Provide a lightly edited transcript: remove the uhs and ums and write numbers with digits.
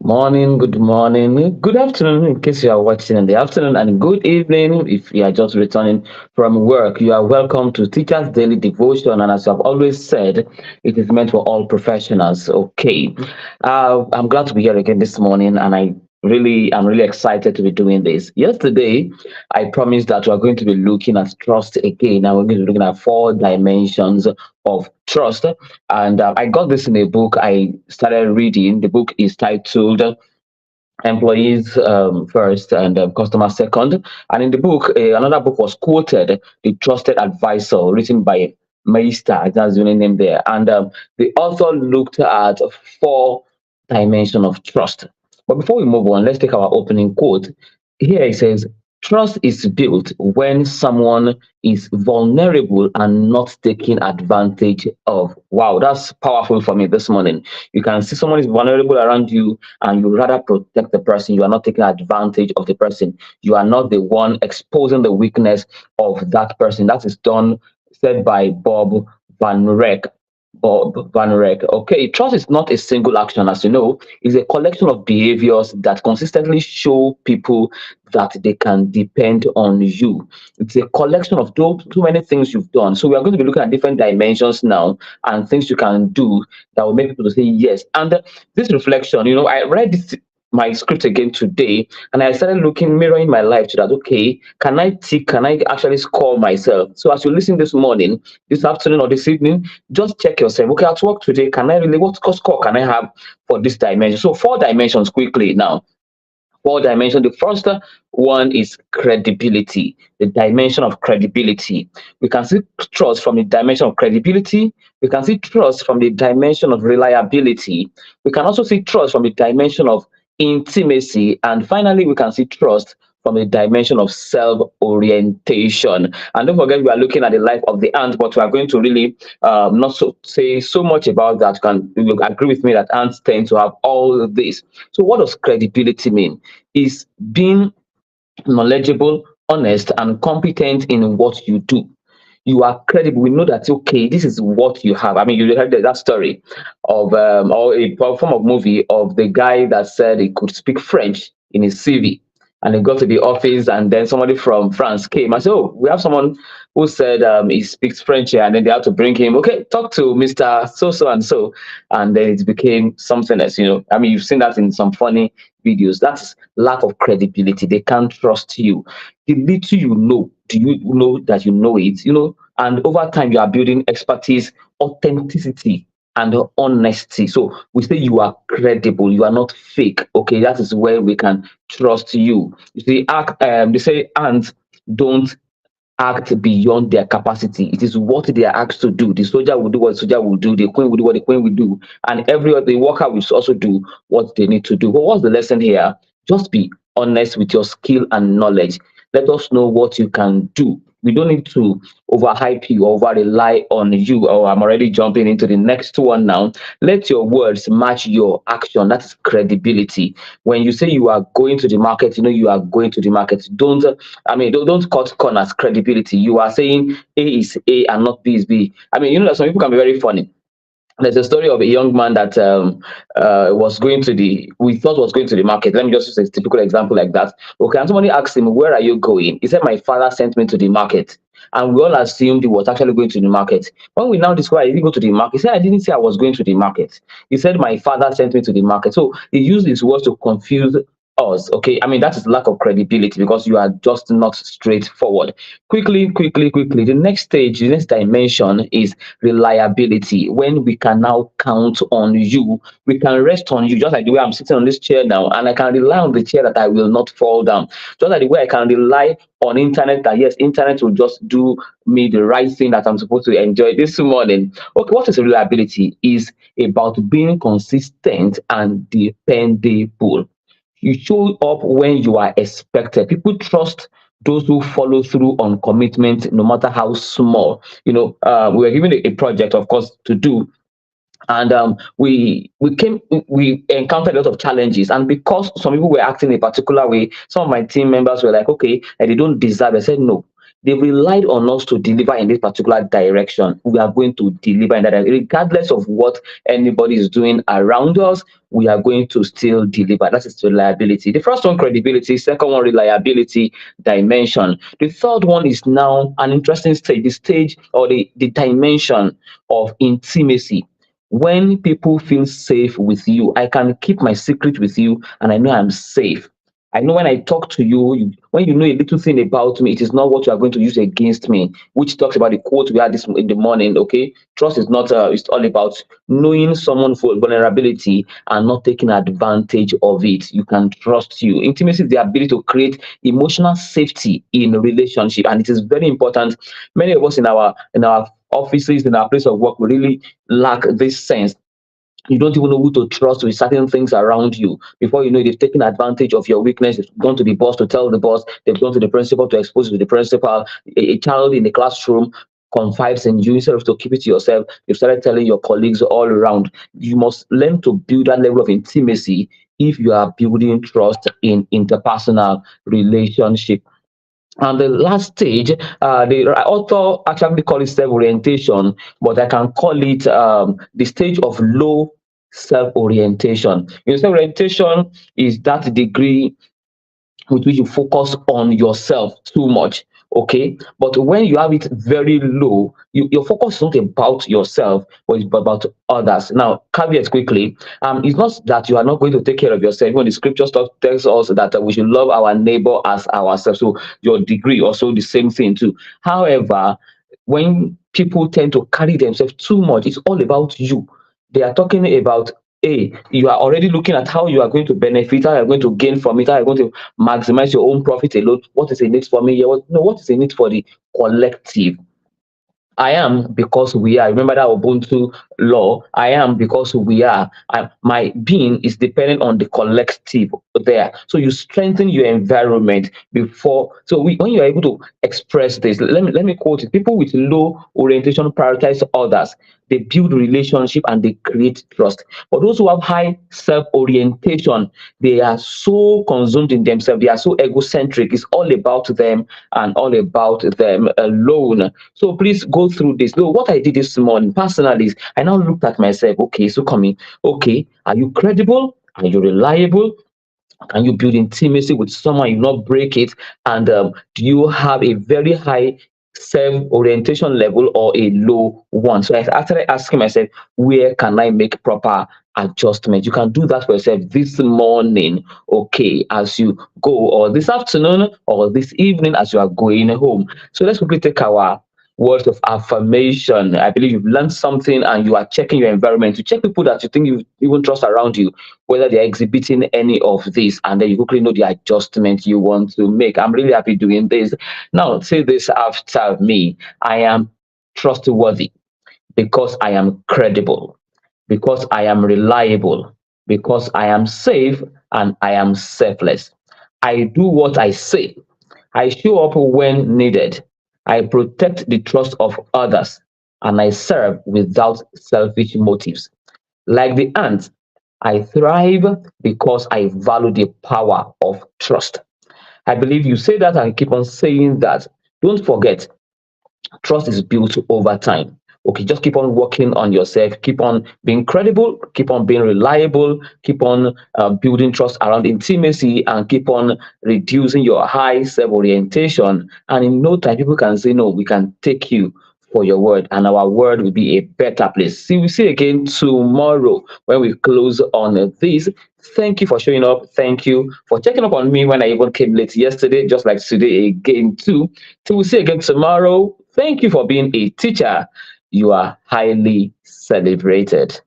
Good morning, good afternoon in case you are watching in the afternoon, and good evening if you are just returning from work. You are welcome to Teacher's Daily Devotion, and as I've always said, it is meant for all professionals. Okay, I'm glad to be here again this morning, and I'm really excited to be doing this. Yesterday, I promised that we are going to be looking at trust again, and we're going to be looking at four dimensions of trust. And I got this in a book I started reading. The book is titled Employees First and Customer Second. And in the book, another book was quoted, The Trusted Advisor, written by Meister, that's the only name there. And the author looked at four dimensions of trust. But before we move on, let's take our opening quote. Here it says, trust is built when someone is vulnerable and not taken advantage of. Wow, that's powerful for me this morning. You can see someone is vulnerable around you and you rather protect the person. You are not taking advantage of the person. You are not the one exposing the weakness of that person. That is done, said by Van Rek. Bob Van Rek. Okay, trust is not a single action, as you know, it's a collection of behaviors that consistently show people that they can depend on you. It's a collection of too many things you've done. So we are going to be looking at different dimensions now and things you can do that will make people to say yes. And this reflection, I read this my script again today and I started looking mirroring my life to that. Okay, can I actually score myself? So as you listen this morning, this afternoon or this evening, just check yourself. Okay, at work today, can I really what score can I have for this dimension? So four dimensions quickly now. Four dimensions. The first one is credibility, the dimension of credibility. We can see trust from the dimension of credibility. We can see trust from the dimension of reliability. We can also see trust from the dimension of intimacy. And finally, we can see trust from the dimension of self orientation. And don't forget, we are looking at the life of the ant, but we are going to really not so say so much about that. You will agree with me that ants tend to have all of this. So, what does credibility mean? Is being knowledgeable, honest, and competent in what you do. You are credible. We know that okay, this is what you have. I mean, you heard that story of or a form of movie of the guy that said he could speak French in his CV. And he got to the office, and then somebody from France came and said, "Oh, we have someone who said he speaks French here," and then they had to bring him. Okay, talk to Mister So So and so, and then it became something else. I mean, you've seen that in some funny videos. That's lack of credibility. They can't trust you. The little you know, do you know that you know it? And over time you are building expertise, authenticity, and honesty. So we say you are credible, you are not fake. Okay, that is where we can trust you. You see, they say ants don't act beyond their capacity. It is what they are asked to do. The soldier will do what the soldier will do. The queen will do what the queen will do. And every other worker will also do what they need to do. But what's the lesson here? Just be honest with your skill and knowledge. Let us know what you can do. We don't need to overhype you, over rely on you. Oh, I'm already jumping into the next one now. Let your words match your action. That is credibility. When you say you are going to the market, you are going to the market. Don't cut corners. Credibility. You are saying A is A and not B is B. I mean, that some people can be very funny. There's a story of a young man that was going to we thought was going to the market. Let me just use a typical example like that. Okay, and somebody asked him, "Where are you going?" He said, "My father sent me to the market." And we all assumed he was actually going to the market. When we now discover he didn't go to the market, he said, "I didn't say I was going to the market. He said, my father sent me to the market." So he used his words to confuse us. Okay, I mean, that is lack of credibility because you are just not straightforward. Quickly. The next stage, the next dimension is reliability. When we can now count on you, we can rest on you, just like the way I'm sitting on this chair now, and I can rely on the chair that I will not fall down. Just like the way I can rely on internet that yes, internet will just do me the right thing that I'm supposed to enjoy this morning. Okay, what is reliability? Is about being consistent and dependable. You show up when you are expected. People trust those who follow through on commitment, no matter how small. We were given a project, of course, to do, and we encountered a lot of challenges, and because some people were acting a particular way, some of my team members were like, okay, and they don't deserve. I said no, They've relied on us to deliver in this particular direction. We are going to deliver in that direction. Regardless of what anybody is doing around us, we are going to still deliver. That is reliability. The first one, credibility. Second one, reliability, dimension. The third one is now an interesting stage, the stage or the dimension of intimacy. When people feel safe with you, I can keep my secret with you and I know I'm safe. I know when I talk to you, when you know a little thing about me, it is not what you are going to use against me, which talks about the quote we had this in the morning. Okay, trust is not, it's all about knowing someone's vulnerability and not taking advantage of it. You can trust you. Intimacy is the ability to create emotional safety in a relationship, and it is very important. Many of us in our offices, in our place of work, we really lack this sense. You don't even know who to trust with certain things around you. Before you know it, they've taken advantage of your weakness. They've gone to the boss to tell the boss. They've gone to the principal to expose you to the principal. A child in the classroom confides in you instead of to keep it to yourself. You've started telling your colleagues all around. You must learn to build that level of intimacy if you are building trust in interpersonal relationship. And the last stage, the author actually call it self-orientation, but I can call it the stage of low self-orientation. Self-orientation is that degree with which you focus on yourself too much. Okay, but when you have it very low, your focus is not about yourself, but it's about others. Now, caveat quickly, it's not that you are not going to take care of yourself. When the scripture stuff tells us that we should love our neighbor as ourselves, so your degree also the same thing too. However, when people tend to carry themselves too much, it's all about you. They are talking about, hey, you are already looking at how you are going to benefit, how you are going to gain from it, how you are going to maximize your own profit alone. What is in it for me? Yeah, no, what is in it for the collective? I am because we are. Remember that Ubuntu law. I am because we are. My being is dependent on the collective there. So you strengthen your environment before. So when you are able to express this, let me quote it. People with low orientation prioritize others. They build relationship and they create trust. But those who have high self-orientation, they are so consumed in themselves. They are so egocentric. It's all about them and all about them alone. So please go through this. No, what I did this morning personally is I now looked at myself. Okay, so coming. Okay, are you credible? Are you reliable? Can you build intimacy with someone? You not break it? And do you have a very high self-orientation level or a low one? So I started asking myself, where can I make proper adjustment? You can do that for yourself this morning, okay, as you go, or this afternoon, or this evening as you are going home. So let's quickly take our words of affirmation. I believe you've learned something and you are checking your environment to check people that you think you even trust around you, whether they're exhibiting any of this, and then you quickly know the adjustment you want to make. I'm really happy doing this. Now, say this after me. I am trustworthy because I am credible, because I am reliable, because I am safe, and I am selfless. I do what I say. I show up when needed. I protect the trust of others, and I serve without selfish motives. Like the ant, I thrive because I value the power of trust. I believe you say that and keep on saying that. Don't forget, trust is built over time. Okay, just keep on working on yourself, keep on being credible, keep on being reliable, keep on building trust around intimacy, and keep on reducing your high self orientation. And in no time, people can say, no, we can take you for your word, and our word will be a better place. See, we see again tomorrow when we close on this. Thank you for showing up. Thank you for checking up on me when I even came late yesterday, just like today again, too. Till we see again tomorrow. Thank you for being a teacher. You are highly celebrated.